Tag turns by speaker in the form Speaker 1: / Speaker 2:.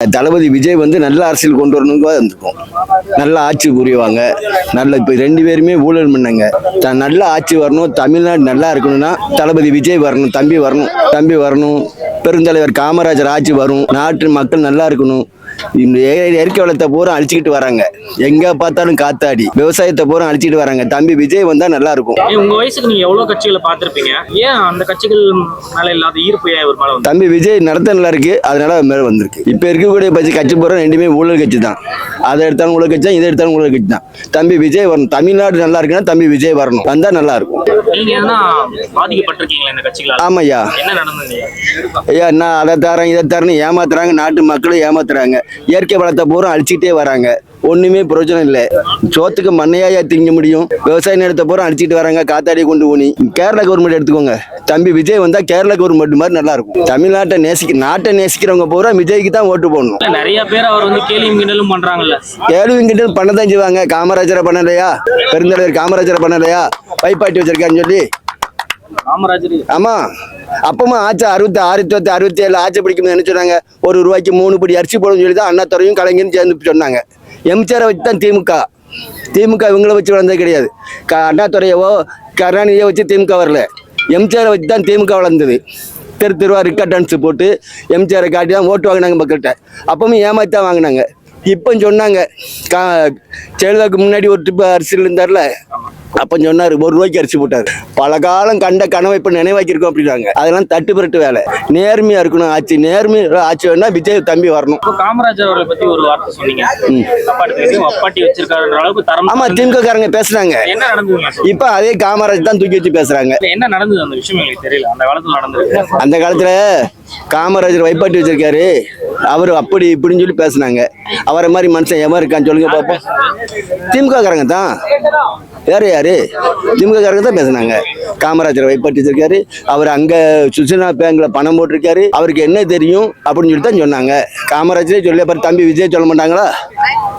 Speaker 1: தளபதி விஜய் வந்து நல்ல அரசியல் கொண்டு வரணுங்க இருந்துக்கும். நல்ல ஆட்சி புரிவாங்க. நல்ல இப்போ 2 பேருமே ஊழல் பண்ணாங்க. நல்ல ஆட்சி வரணும், தமிழ்நாடு நல்லா இருக்கணும்னா தளபதி விஜய் வரணும், தம்பி வரணும். பெருந்தலைவர் காமராஜர் ஆட்சி வரும். நாட்டு மக்கள் நல்லா இருக்கணும். இந்த இயற்கை வளத்தை பூரா அழிச்சுக்கிட்டு வராங்க. எங்க பார்த்தாலும் காத்தாடி விவசாயத்தை பூரா அழிச்சிட்டு வராங்க. தம்பி விஜய் வந்தா நல்லா இருக்கும்.
Speaker 2: உங்க வயசுக்கு நீங்க எவ்வளவு கட்சிகளை பார்த்திருப்பீங்க, ஏன் அந்த கட்சிகள் மேல இல்லாத ஈர்ப்பு ஏன் இவர் மேல வந்து?
Speaker 1: தம்பி விஜய் நடத்த நல்லா இருக்கு, அதனால மேல வந்திருக்கு. இப்ப இருக்கக்கூடிய கட்சி போற 2மே ஊழல் கட்சி தான். அதை எடுத்தாலும் ஊழல் கட்சி தான், இதை எடுத்தாலும் ஊழல் கட்சி தான். தம்பி விஜய் வரணும். தமிழ்நாடு நல்லா இருக்குன்னா தம்பி விஜய் வரணும், வந்தா நல்லா இருக்கும்.
Speaker 2: நீங்க எதனா பாதிக்கப்பட்டிருக்கீங்களா இந்த கட்சிகளால்?
Speaker 1: ஆமாய்யா.
Speaker 2: என்ன நடந்தது
Speaker 1: ஐயா? நான் அதை தரேன் இதை தரேன்னு ஏமாத்துறாங்க. நாட்டு மக்களை ஏமாத்துறாங்க. இயற்கை வளத்தை பூரா அழிச்சிட்டே வராங்க. ஒண்ணுமே பிரயோஜனம் இல்லை. சோத்துக்கு மண்ணையா திங்க முடியும். விவசாய நிலத்தை பூரா அழிச்சிட்டு வராங்க. காத்தாடி கொண்டு ஊனி. கேரளா கவர்மெண்ட் எடுத்துக்கோங்க. தம்பி விஜய் வந்தா கேரளா கவர்மெண்ட் மாதிரி நல்லா இருக்கும். தமிழ்நாட்டை நாட்டை நேசிக்கிறவங்க பூரா விஜய்க்கு தான் ஓட்டு போடணும்.
Speaker 2: நிறைய பேர் அவர் வந்து கேள்வியும் கிண்டலும் பண்றாங்கல்ல.
Speaker 1: கேள்வியும் கிண்டலும் பண்ணதான் செய்வாங்க. காமராஜரை பண்ணலையா? பெருந்தலைவர் காமராஜரை பண்ணலையா? பைப்பாட்டி வச்சிருக்கான்னு சொல்லி. ஆமா, அப்பமா ஆச்சு 66 67 ஆட்சி பிடிக்கும் என்ன சொன்னாங்க? ₹1 3 படி அரிசி போடணும்னு சொல்லி தான் அண்ணாதுரையும் கலைஞரும் சேர்ந்து சொன்னாங்க. எம்ஜிஆரை வச்சு தான் திமுக இவங்கள வச்சு வளர்ந்தது கிடையாது. அண்ணாதுரையவோ கருணாநிதியோ வச்சு திமுக வரல. எம்ஜிஆரை வச்சு தான் திமுக வளர்ந்தது. தெருவா ரிக்கார்ட் டான்ஸ் போட்டு எம்ஜிஆரை காட்டி தான் ஓட்டு வாங்கினாங்க மக்கள்கிட்ட. அப்பவும் ஏமாத்தி தான் வாங்கினாங்க. இப்போ சொன்னாங்க ஜெயலலிதாவுக்கு முன்னாடி ஒரு டிப்பு அரிசியில் இருந்தார்ல, அப்போ சொன்னார் ₹1 அரிசி போட்டார். பல காலம் கண்ட கனவை இப்போ நினைவாக்கியிருக்கோம் அப்படின்னாங்க. அதெல்லாம் தட்டுப்பரட்டு வேலை. நேர்மையா இருக்கணும் ஆட்சி. நேர்மையா ஆட்சி வேணா விஜய் தம்பி வரணும்.
Speaker 2: காமராஜர் அவர்களை பத்தி ஒரு வார்த்தை சொன்னீங்க. அப்பாட்டி வச்சிருக்காருன்ற அளவுக்கு தரம்.
Speaker 1: ஆமா, திமுக காரங்க பேசுறாங்க.
Speaker 2: என்ன நடந்தது?
Speaker 1: இப்ப அதே காமராஜ் தான் தூக்கி வச்சு பேசுறாங்க.
Speaker 2: என்ன நடந்தது அந்த விஷயம் எனக்கு தெரியல. அந்த காலத்துல நடந்தது.
Speaker 1: அந்த காலத்துல காமராஜர் வைப்பாட்டி வச்சிருக்காரு, அவரு அப்படி இப்படின்னு சொல்லி பேசுனாங்க. அவரை மாதிரி மனுஷன் எவன் இருக்கான்னு சொல்லுங்க பாப்போம். திமுக காரங்க தான். வேற யாரு? திமுக காரங்க தான் பேசுனாங்க. காமராஜர் வைப்பாட்டி வச்சிருக்காரு, அவர் அங்க சுசனா பேங்க்ல பணம் போட்டிருக்காரு, அவருக்கு என்ன தெரியும் அப்படின்னு சொல்லி தான் சொன்னாங்க. காமராஜரே சொல்ல, தம்பி விஜய் சொல்ல மாட்டாங்களா?